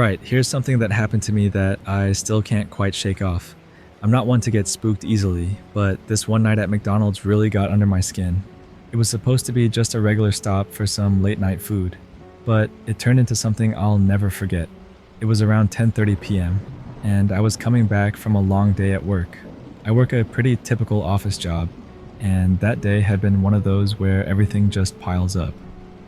Alright, here's something that happened to me that I still can't quite shake off. I'm not one to get spooked easily, but this one night at McDonald's really got under my skin. It was supposed to be just a regular stop for some late night food, but it turned into something I'll never forget. It was around 10:30 p.m., and I was coming back from a long day at work. I work a pretty typical office job, and that day had been one of those where everything just piles up.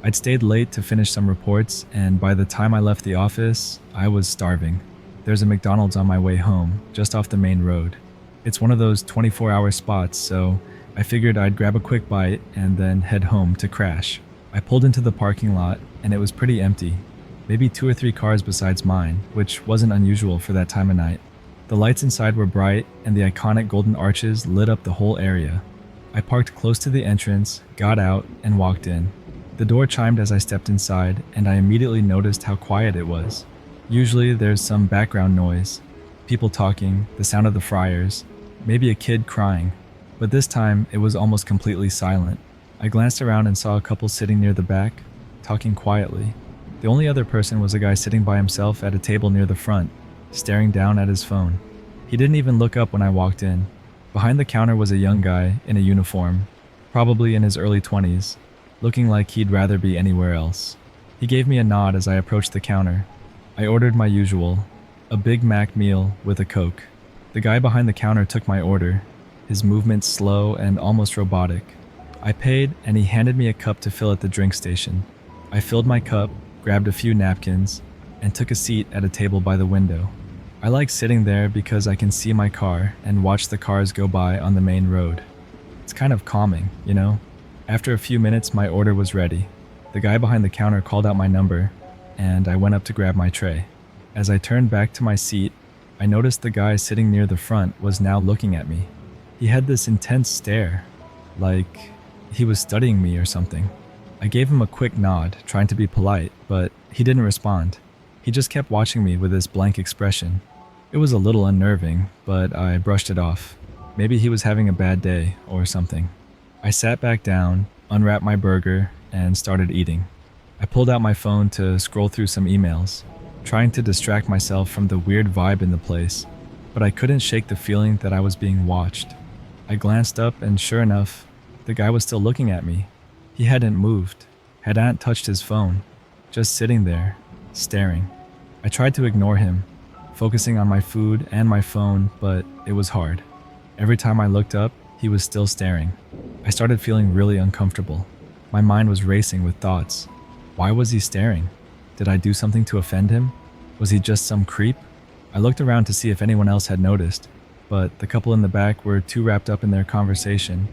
I'd stayed late to finish some reports, and by the time I left the office, I was starving. There's a McDonald's on my way home, just off the main road. It's one of those 24-hour spots, so I figured I'd grab a quick bite and then head home to crash. I pulled into the parking lot, and it was pretty empty. Maybe 2 or 3 cars besides mine, which wasn't unusual for that time of night. The lights inside were bright, and the iconic golden arches lit up the whole area. I parked close to the entrance, got out, and walked in. The door chimed as I stepped inside, and I immediately noticed how quiet it was. Usually there's some background noise, people talking, the sound of the fryers, maybe a kid crying, but this time it was almost completely silent. I glanced around and saw a couple sitting near the back, talking quietly. The only other person was a guy sitting by himself at a table near the front, staring down at his phone. He didn't even look up when I walked in. Behind the counter was a young guy in a uniform, probably in his early 20s, looking like he'd rather be anywhere else. He gave me a nod as I approached the counter. I ordered my usual, a Big Mac meal with a Coke. The guy behind the counter took my order, his movements slow and almost robotic. I paid, and he handed me a cup to fill at the drink station. I filled my cup, grabbed a few napkins, and took a seat at a table by the window. I like sitting there because I can see my car and watch the cars go by on the main road. It's kind of calming, you know? After a few minutes, my order was ready. The guy behind the counter called out my number, and I went up to grab my tray. As I turned back to my seat, I noticed the guy sitting near the front was now looking at me. He had this intense stare, like he was studying me or something. I gave him a quick nod, trying to be polite, but he didn't respond. He just kept watching me with this blank expression. It was a little unnerving, but I brushed it off. Maybe he was having a bad day or something. I sat back down, unwrapped my burger, and started eating. I pulled out my phone to scroll through some emails, trying to distract myself from the weird vibe in the place, but I couldn't shake the feeling that I was being watched. I glanced up, and sure enough, the guy was still looking at me. He hadn't moved, hadn't touched his phone, just sitting there, staring. I tried to ignore him, focusing on my food and my phone, but it was hard. Every time I looked up, he was still staring. I started feeling really uncomfortable. My mind was racing with thoughts. Why was he staring? Did I do something to offend him? Was he just some creep? I looked around to see if anyone else had noticed, but the couple in the back were too wrapped up in their conversation.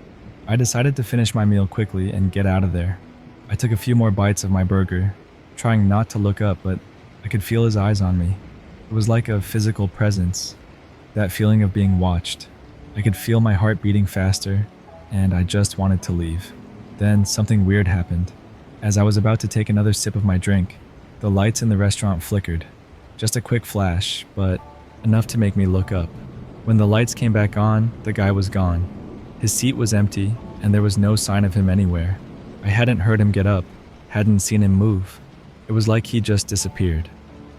I decided to finish my meal quickly and get out of there. I took a few more bites of my burger, trying not to look up, but I could feel his eyes on me. It was like a physical presence, that feeling of being watched. I could feel my heart beating faster, and I just wanted to leave. Then something weird happened. As I was about to take another sip of my drink, the lights in the restaurant flickered. Just a quick flash, but enough to make me look up. When the lights came back on, the guy was gone. His seat was empty, and there was no sign of him anywhere. I hadn't heard him get up, hadn't seen him move. It was like he just disappeared.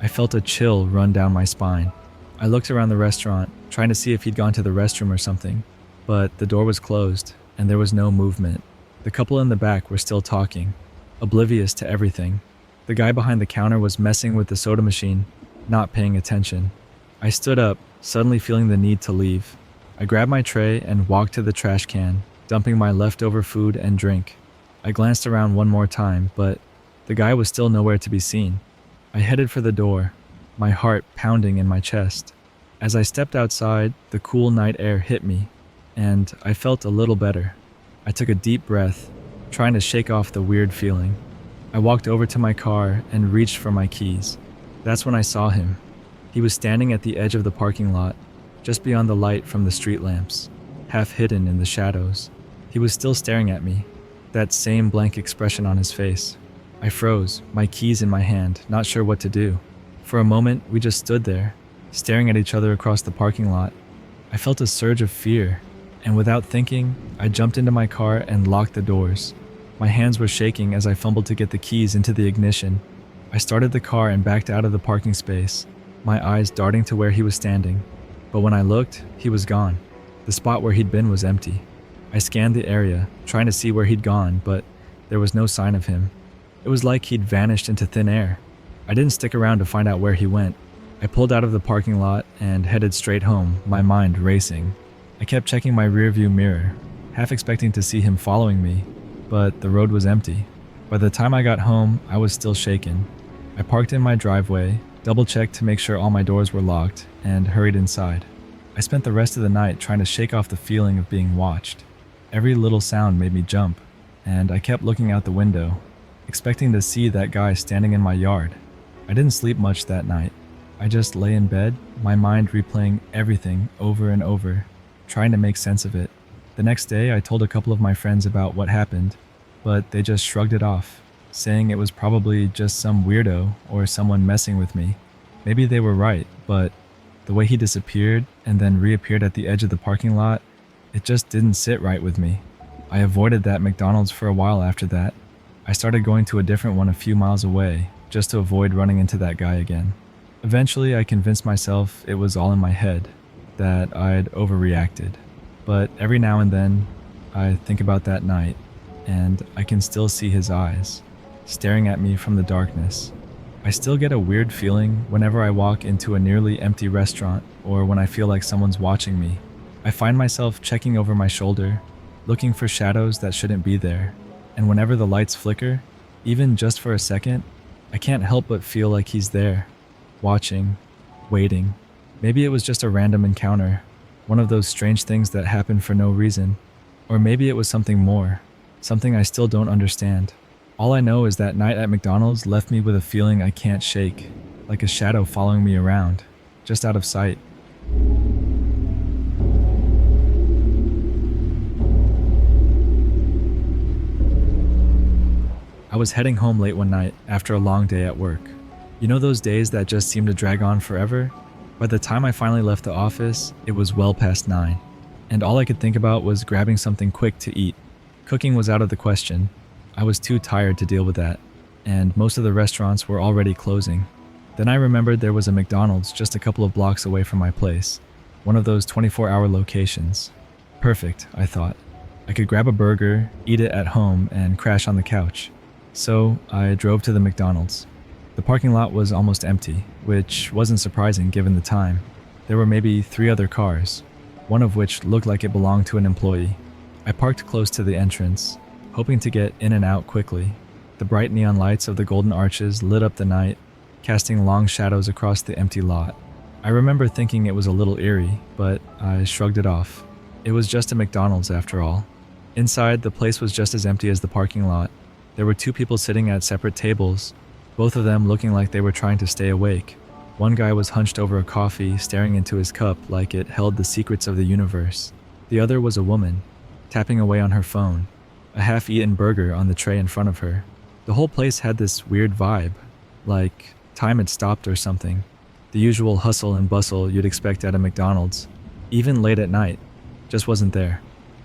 I felt a chill run down my spine. I looked around the restaurant, trying to see if he'd gone to the restroom or something, but the door was closed, and there was no movement. The couple in the back were still talking, oblivious to everything. The guy behind the counter was messing with the soda machine, not paying attention. I stood up, suddenly feeling the need to leave. I grabbed my tray and walked to the trash can, dumping my leftover food and drink. I glanced around one more time, but the guy was still nowhere to be seen. I headed for the door, my heart pounding in my chest. As I stepped outside, the cool night air hit me, and I felt a little better. I took a deep breath, trying to shake off the weird feeling. I walked over to my car and reached for my keys. That's when I saw him. He was standing at the edge of the parking lot, just beyond the light from the street lamps, half hidden in the shadows. He was still staring at me, that same blank expression on his face. I froze, my keys in my hand, not sure what to do. For a moment, we just stood there, staring at each other across the parking lot. I felt a surge of fear, and without thinking, I jumped into my car and locked the doors. My hands were shaking as I fumbled to get the keys into the ignition. I started the car and backed out of the parking space, my eyes darting to where he was standing. But when I looked, he was gone. The spot where he'd been was empty. I scanned the area, trying to see where he'd gone, but there was no sign of him. It was like he'd vanished into thin air. I didn't stick around to find out where he went. I pulled out of the parking lot and headed straight home, my mind racing. I kept checking my rearview mirror, half expecting to see him following me, but the road was empty. By the time I got home, I was still shaken. I parked in my driveway, double-checked to make sure all my doors were locked, and hurried inside. I spent the rest of the night trying to shake off the feeling of being watched. Every little sound made me jump, and I kept looking out the window, expecting to see that guy standing in my yard. I didn't sleep much that night. I just lay in bed, my mind replaying everything over and over, trying to make sense of it. The next day, I told a couple of my friends about what happened, but they just shrugged it off, saying it was probably just some weirdo or someone messing with me. Maybe they were right, but the way he disappeared and then reappeared at the edge of the parking lot, it just didn't sit right with me. I avoided that McDonald's for a while after that. I started going to a different one a few miles away, just to avoid running into that guy again. Eventually, I convinced myself it was all in my head, that I'd overreacted. But every now and then, I think about that night, and I can still see his eyes, staring at me from the darkness. I still get a weird feeling whenever I walk into a nearly empty restaurant or when I feel like someone's watching me. I find myself checking over my shoulder, looking for shadows that shouldn't be there. And whenever the lights flicker, even just for a second, I can't help but feel like he's there, watching, waiting. Maybe it was just a random encounter, one of those strange things that happen for no reason. Or maybe it was something more, something I still don't understand. All I know is that night at McDonald's left me with a feeling I can't shake, like a shadow following me around, just out of sight. I was heading home late one night after a long day at work. You know those days that just seem to drag on forever? By the time I finally left the office, it was well past 9, and all I could think about was grabbing something quick to eat. Cooking was out of the question. I was too tired to deal with that, and most of the restaurants were already closing. Then I remembered there was a McDonald's just a couple of blocks away from my place, one of those 24-hour locations. Perfect, I thought. I could grab a burger, eat it at home, and crash on the couch. So I drove to the McDonald's. The parking lot was almost empty, which wasn't surprising given the time. There were maybe 3 other cars, one of which looked like it belonged to an employee. I parked close to the entrance, hoping to get in and out quickly. The bright neon lights of the golden arches lit up the night, casting long shadows across the empty lot. I remember thinking it was a little eerie, but I shrugged it off. It was just a McDonald's after all. Inside, the place was just as empty as the parking lot. There were 2 people sitting at separate tables, both of them looking like they were trying to stay awake. One guy was hunched over a coffee, staring into his cup like it held the secrets of the universe. The other was a woman, tapping away on her phone, a half-eaten burger on the tray in front of her. The whole place had this weird vibe, like time had stopped or something. The usual hustle and bustle you'd expect at a McDonald's, even late at night, just wasn't there.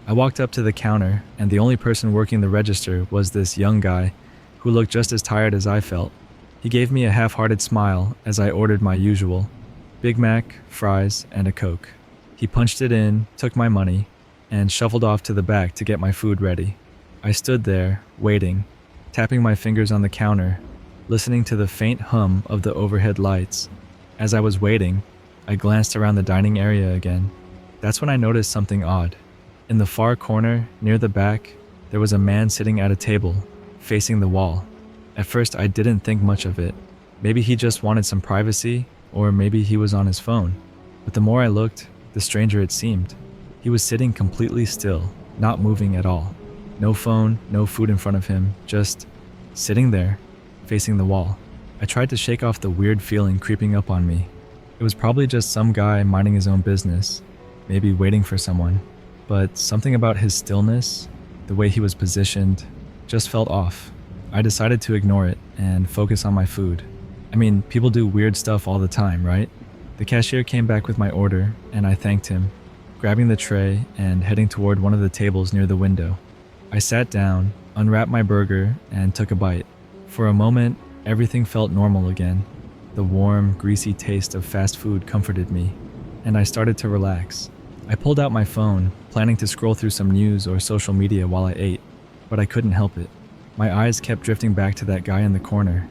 I walked up to the counter, and the only person working the register was this young guy who looked just as tired as I felt. He gave me a half-hearted smile as I ordered my usual, Big Mac, fries, and a Coke. He punched it in, took my money, and shuffled off to the back to get my food ready. I stood there, waiting, tapping my fingers on the counter, listening to the faint hum of the overhead lights. As I was waiting, I glanced around the dining area again. That's when I noticed something odd. In the far corner, near the back, there was a man sitting at a table, facing the wall. At first, I didn't think much of it. Maybe he just wanted some privacy, or maybe he was on his phone. But the more I looked, the stranger it seemed. He was sitting completely still, not moving at all. No phone, no food in front of him, just sitting there, facing the wall. I tried to shake off the weird feeling creeping up on me. It was probably just some guy minding his own business, maybe waiting for someone. But something about his stillness, the way he was positioned, just felt off. I decided to ignore it and focus on my food. I mean, people do weird stuff all the time, right? The cashier came back with my order, and I thanked him, grabbing the tray and heading toward one of the tables near the window. I sat down, unwrapped my burger, and took a bite. For a moment, Everything felt normal again. The warm, greasy taste of fast food comforted me, and I started to relax. I pulled out my phone, planning to scroll through some news or social media while I ate, but I couldn't help it. My eyes kept drifting back to that guy in the corner.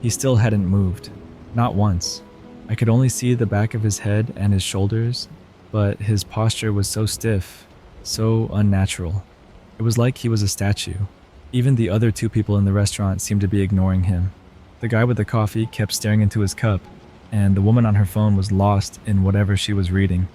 He still hadn't moved. Not once. I could only see the back of his head and his shoulders, but his posture was so stiff, so unnatural. It was like he was a statue. Even the other two people in the restaurant seemed to be ignoring him. The guy with the coffee kept staring into his cup, and the woman on her phone was lost in whatever she was reading.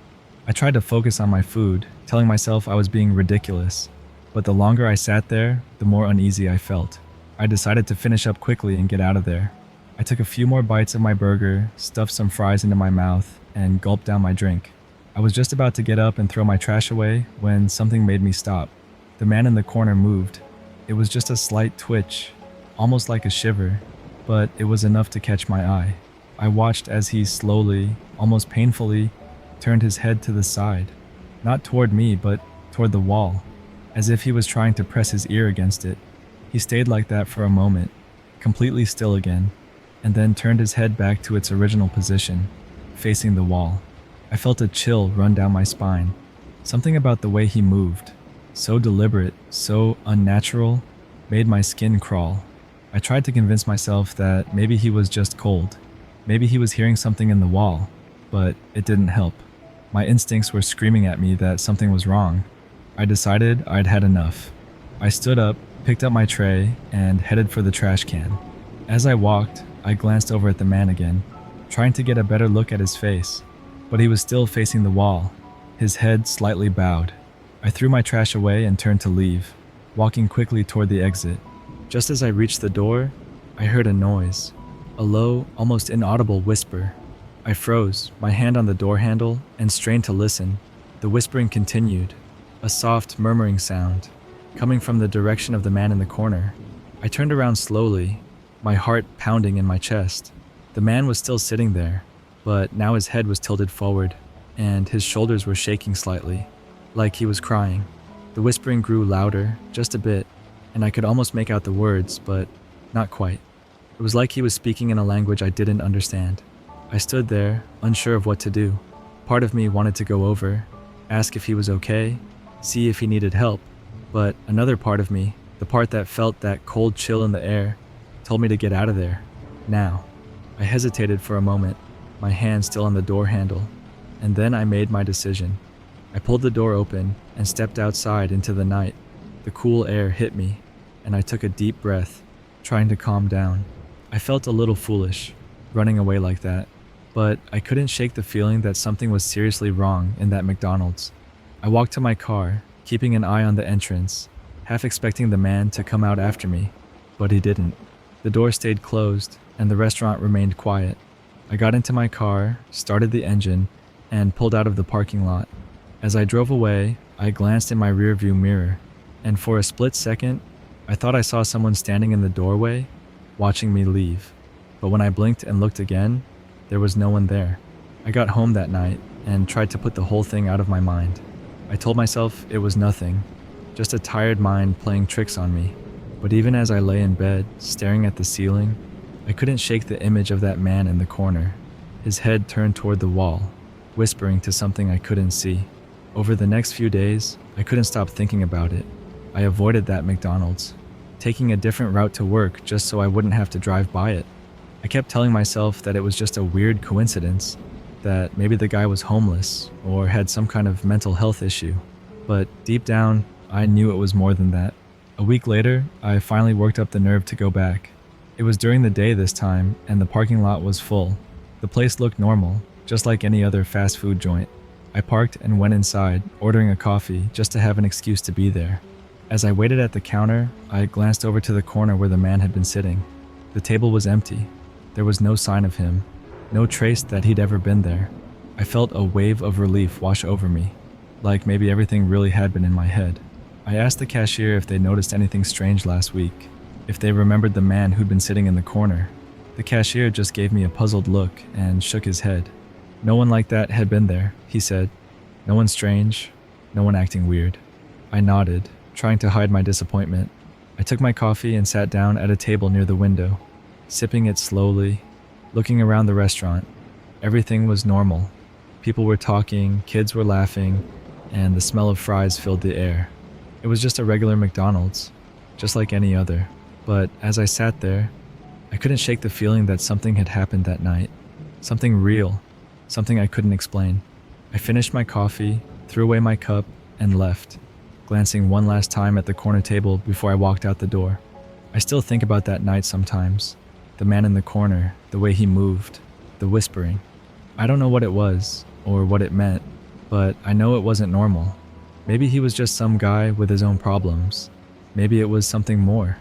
I tried to focus on my food, telling myself I was being ridiculous, but the longer I sat there, the more uneasy I felt. I decided to finish up quickly and get out of there. I took a few more bites of my burger, stuffed some fries into my mouth, and gulped down my drink. I was just about to get up and throw my trash away when something made me stop. The man in the corner moved. It was just a slight twitch, almost like a shiver, but it was enough to catch my eye. I watched as he slowly, almost painfully, turned his head to the side. Not toward me, but toward the wall, as if he was trying to press his ear against it. He stayed like that for a moment, completely still again, and then turned his head back to its original position, facing the wall. I felt a chill run down my spine. Something about the way he moved, so deliberate, so unnatural, made my skin crawl. I tried to convince myself that maybe he was just cold. Maybe he was hearing something in the wall, but it didn't help. My instincts were screaming at me that something was wrong. I decided I'd had enough. I stood up, picked up my tray, and headed for the trash can. As I walked, I glanced over at the man again, trying to get a better look at his face, but he was still facing the wall, his head slightly bowed. I threw my trash away and turned to leave, walking quickly toward the exit. Just as I reached the door, I heard a noise, a low, almost inaudible whisper. I froze, my hand on the door handle, and strained to listen. The whispering continued, a soft, murmuring sound, coming from the direction of the man in the corner. I turned around slowly, my heart pounding in my chest. The man was still sitting there, but now his head was tilted forward, and his shoulders were shaking slightly, like he was crying. The whispering grew louder, just a bit, and I could almost make out the words, but not quite. It was like he was speaking in a language I didn't understand. I stood there, unsure of what to do. Part of me wanted to go over, ask if he was okay, see if he needed help, but another part of me, the part that felt that cold chill in the air, told me to get out of there, now. I hesitated for a moment, my hand still on the door handle, and then I made my decision. I pulled the door open and stepped outside into the night. The cool air hit me, and I took a deep breath, trying to calm down. I felt a little foolish, running away like that, but I couldn't shake the feeling that something was seriously wrong in that McDonald's. I walked to my car, keeping an eye on the entrance, half expecting the man to come out after me, but he didn't. The door stayed closed, and the restaurant remained quiet. I got into my car, started the engine, and pulled out of the parking lot. As I drove away, I glanced in my rearview mirror, and for a split second, I thought I saw someone standing in the doorway, watching me leave. But when I blinked and looked again, there was no one there. I got home that night and tried to put the whole thing out of my mind. I told myself it was nothing, just a tired mind playing tricks on me. But even as I lay in bed, staring at the ceiling, I couldn't shake the image of that man in the corner, his head turned toward the wall, whispering to something I couldn't see. Over the next few days, I couldn't stop thinking about it. I avoided that McDonald's, taking a different route to work just so I wouldn't have to drive by it. I kept telling myself that it was just a weird coincidence, that maybe the guy was homeless or had some kind of mental health issue. But deep down, I knew it was more than that. A week later, I finally worked up the nerve to go back. It was during the day this time, and the parking lot was full. The place looked normal, just like any other fast food joint. I parked and went inside, ordering a coffee just to have an excuse to be there. As I waited at the counter, I glanced over to the corner where the man had been sitting. The table was empty. There was no sign of him, no trace that he'd ever been there. I felt a wave of relief wash over me, like maybe everything really had been in my head. I asked the cashier if they noticed anything strange last week, if they remembered the man who'd been sitting in the corner. The cashier just gave me a puzzled look and shook his head. No one like that had been there, he said. No one strange, no one acting weird. I nodded, trying to hide my disappointment. I took my coffee and sat down at a table near the window. sipping it slowly, looking around the restaurant. Everything was normal. People were talking, kids were laughing, and the smell of fries filled the air. It was just a regular McDonald's, just like any other. But as I sat there, I couldn't shake the feeling that something had happened that night. Something real, something I couldn't explain. I finished my coffee, threw away my cup, and left, glancing one last time at the corner table before I walked out the door. I still think about that night sometimes. The man in the corner, the way he moved, the whispering. I don't know what it was, or what it meant, but I know it wasn't normal. Maybe he was just some guy with his own problems. Maybe it was something more.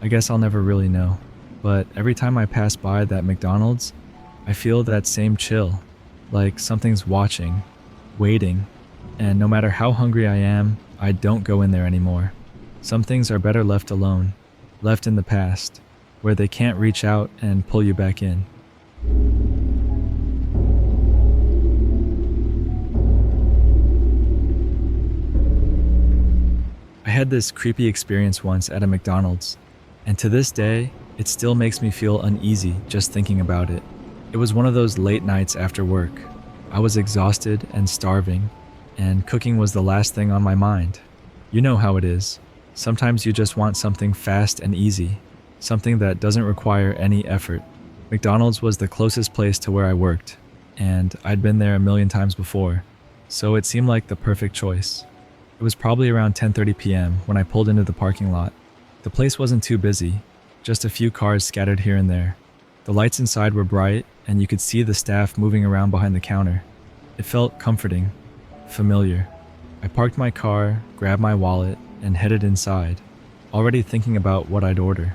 I guess I'll never really know. But every time I pass by that McDonald's, I feel that same chill, like something's watching, waiting, and no matter how hungry I am, I don't go in there anymore. Some things are better left alone, left in the past, where they can't reach out and pull you back in. I had this creepy experience once at a McDonald's, and to this day, it still makes me feel uneasy just thinking about it. It was one of those late nights after work. I was exhausted and starving, and cooking was the last thing on my mind. You know how it is. Sometimes you just want something fast and easy, something that doesn't require any effort. McDonald's was the closest place to where I worked, and I'd been there a million times before, so it seemed like the perfect choice. It was probably around 10:30 p.m. when I pulled into the parking lot. The place wasn't too busy, just a few cars scattered here and there. The lights inside were bright, and you could see the staff moving around behind the counter. It felt comforting, familiar. I parked my car, grabbed my wallet, and headed inside, already thinking about what I'd order.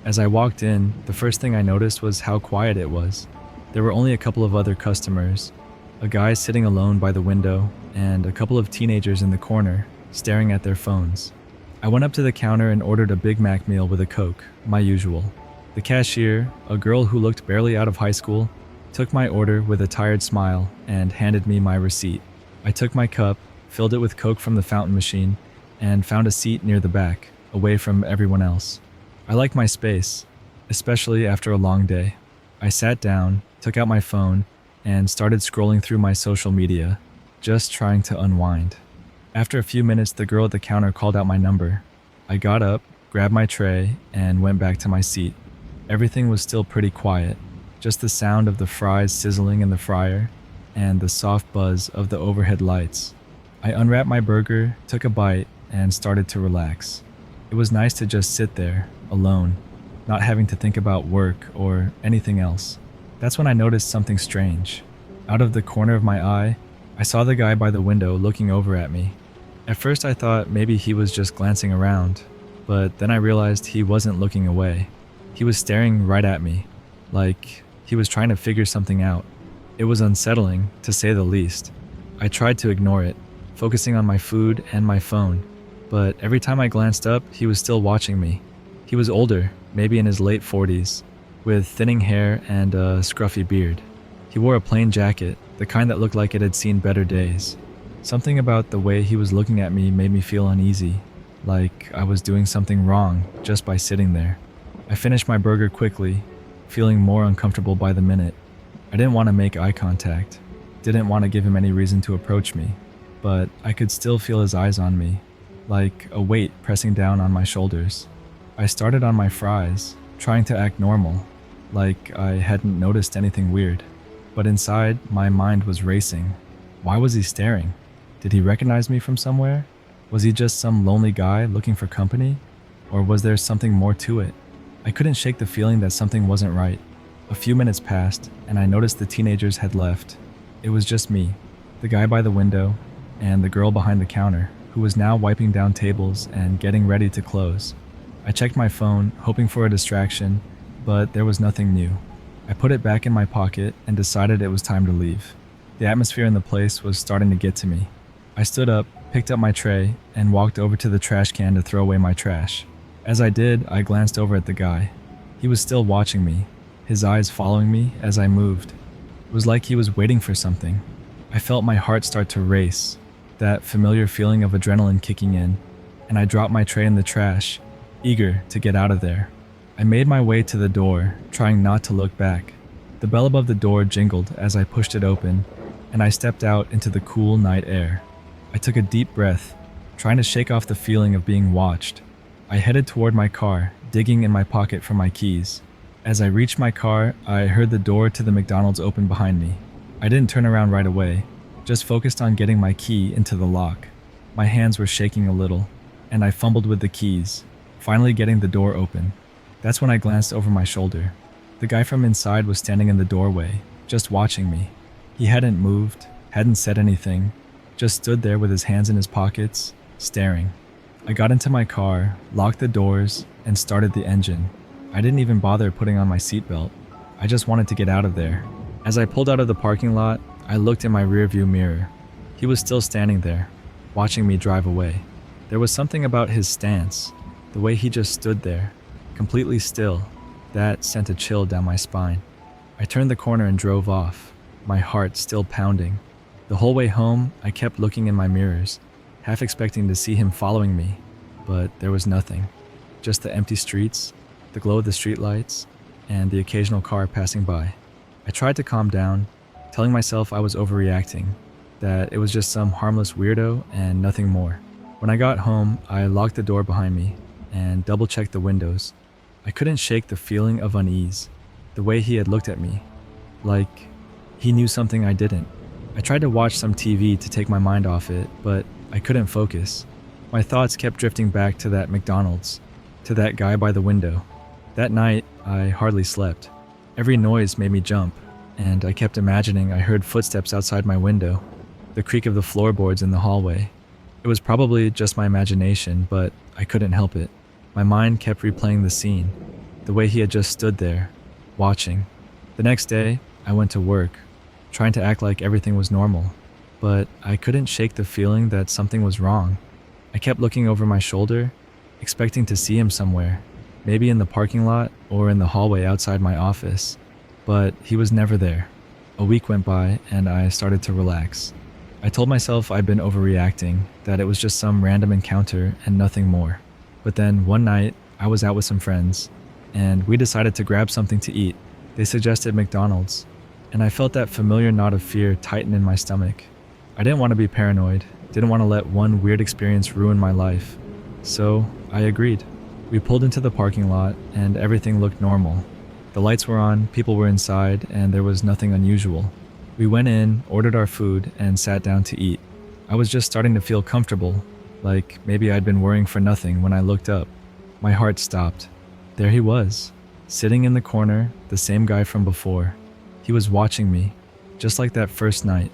As I walked in, the first thing I noticed was how quiet it was. There were only a couple of other customers, a guy sitting alone by the window, and a couple of teenagers in the corner, staring at their phones. I went up to the counter and ordered a Big Mac meal with a Coke, my usual. The cashier, a girl who looked barely out of high school, took my order with a tired smile and handed me my receipt. I took my cup, filled it with Coke from the fountain machine, and found a seat near the back, away from everyone else. I like my space, especially after a long day. I sat down, took out my phone, and started scrolling through my social media, just trying to unwind. After a few minutes, the girl at the counter called out my number. I got up, grabbed my tray, and went back to my seat. Everything was still pretty quiet, just the sound of the fries sizzling in the fryer and the soft buzz of the overhead lights. I unwrapped my burger, took a bite, and started to relax. It was nice to just sit there, alone, not having to think about work or anything else. That's when I noticed something strange. Out of the corner of my eye, I saw the guy by the window looking over at me. At first I thought maybe he was just glancing around, but then I realized he wasn't looking away. He was staring right at me, like he was trying to figure something out. It was unsettling, to say the least. I tried to ignore it, focusing on my food and my phone, but every time I glanced up, he was still watching me. He was older, maybe in his late 40s, with thinning hair and a scruffy beard. He wore a plain jacket, the kind that looked like it had seen better days. Something about the way he was looking at me made me feel uneasy, like I was doing something wrong just by sitting there. I finished my burger quickly, feeling more uncomfortable by the minute. I didn't want to make eye contact, didn't want to give him any reason to approach me, but I could still feel his eyes on me, like a weight pressing down on my shoulders. I started on my fries, trying to act normal, like I hadn't noticed anything weird. But inside, my mind was racing. Why was he staring? Did he recognize me from somewhere? Was he just some lonely guy looking for company? Or was there something more to it? I couldn't shake the feeling that something wasn't right. A few minutes passed, and I noticed the teenagers had left. It was just me, the guy by the window, and the girl behind the counter, who was now wiping down tables and getting ready to close. I checked my phone, hoping for a distraction, but there was nothing new. I put it back in my pocket and decided it was time to leave. The atmosphere in the place was starting to get to me. I stood up, picked up my tray, and walked over to the trash can to throw away my trash. As I did, I glanced over at the guy. He was still watching me, his eyes following me as I moved. It was like he was waiting for something. I felt my heart start to race, that familiar feeling of adrenaline kicking in, and I dropped my tray in the trash, eager to get out of there. I made my way to the door, trying not to look back. The bell above the door jingled as I pushed it open, and I stepped out into the cool night air. I took a deep breath, trying to shake off the feeling of being watched. I headed toward my car, digging in my pocket for my keys. As I reached my car, I heard the door to the McDonald's open behind me. I didn't turn around right away, just focused on getting my key into the lock. My hands were shaking a little, and I fumbled with the keys, finally getting the door open. That's when I glanced over my shoulder. The guy from inside was standing in the doorway, just watching me. He hadn't moved, hadn't said anything, just stood there with his hands in his pockets, staring. I got into my car, locked the doors, and started the engine. I didn't even bother putting on my seatbelt. I just wanted to get out of there. As I pulled out of the parking lot, I looked in my rearview mirror. He was still standing there, watching me drive away. There was something about his stance, the way he just stood there, completely still, that sent a chill down my spine. I turned the corner and drove off, my heart still pounding. The whole way home, I kept looking in my mirrors, half expecting to see him following me, but there was nothing. Just the empty streets, the glow of the streetlights, and the occasional car passing by. I tried to calm down, telling myself I was overreacting, that it was just some harmless weirdo and nothing more. When I got home, I locked the door behind me and double-checked the windows. I couldn't shake the feeling of unease, the way he had looked at me, like he knew something I didn't. I tried to watch some TV to take my mind off it, but I couldn't focus. My thoughts kept drifting back to that McDonald's, to that guy by the window. That night, I hardly slept. Every noise made me jump, and I kept imagining I heard footsteps outside my window, the creak of the floorboards in the hallway. It was probably just my imagination, but I couldn't help it. My mind kept replaying the scene, the way he had just stood there, watching. The next day, I went to work, trying to act like everything was normal, but I couldn't shake the feeling that something was wrong. I kept looking over my shoulder, expecting to see him somewhere, maybe in the parking lot or in the hallway outside my office, but he was never there. A week went by and I started to relax. I told myself I'd been overreacting, that it was just some random encounter and nothing more. But then one night, I was out with some friends, and we decided to grab something to eat. They suggested McDonald's, and I felt that familiar knot of fear tighten in my stomach. I didn't want to be paranoid, didn't want to let one weird experience ruin my life. So I agreed. We pulled into the parking lot, and everything looked normal. The lights were on, people were inside, and there was nothing unusual. We went in, ordered our food, and sat down to eat. I was just starting to feel comfortable, like maybe I'd been worrying for nothing when I looked up. My heart stopped. There he was, sitting in the corner, the same guy from before. He was watching me, just like that first night.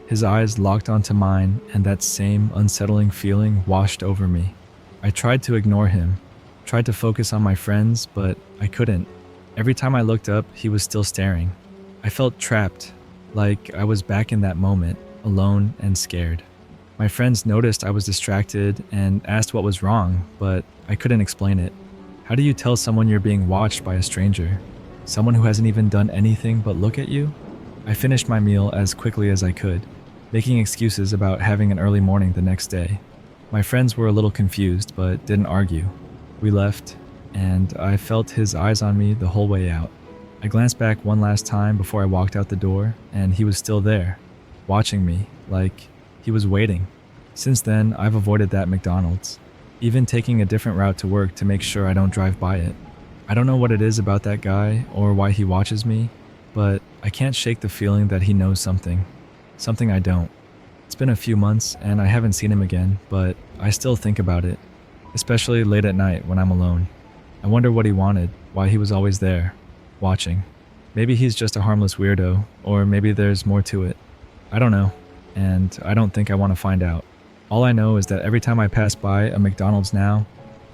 His eyes locked onto mine, and that same unsettling feeling washed over me. I tried to ignore him, tried to focus on my friends, but I couldn't. Every time I looked up, he was still staring. I felt trapped, like I was back in that moment, alone and scared. My friends noticed I was distracted and asked what was wrong, but I couldn't explain it. How do you tell someone you're being watched by a stranger? Someone who hasn't even done anything but look at you? I finished my meal as quickly as I could, making excuses about having an early morning the next day. My friends were a little confused, but didn't argue. We left, and I felt his eyes on me the whole way out. I glanced back one last time before I walked out the door, and he was still there, watching me, like he was waiting. Since then, I've avoided that McDonald's, even taking a different route to work to make sure I don't drive by it. I don't know what it is about that guy or why he watches me, but I can't shake the feeling that he knows something I don't. It's been a few months and I haven't seen him again, but I still think about it, especially late at night when I'm alone. I wonder what he wanted, why he was always there, watching. Maybe he's just a harmless weirdo, or maybe there's more to it. I don't know, and I don't think I want to find out. All I know is that every time I pass by a McDonald's now,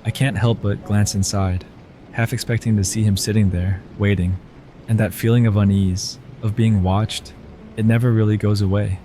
I can't help but glance inside, half expecting to see him sitting there, waiting. And that feeling of unease, of being watched, it never really goes away.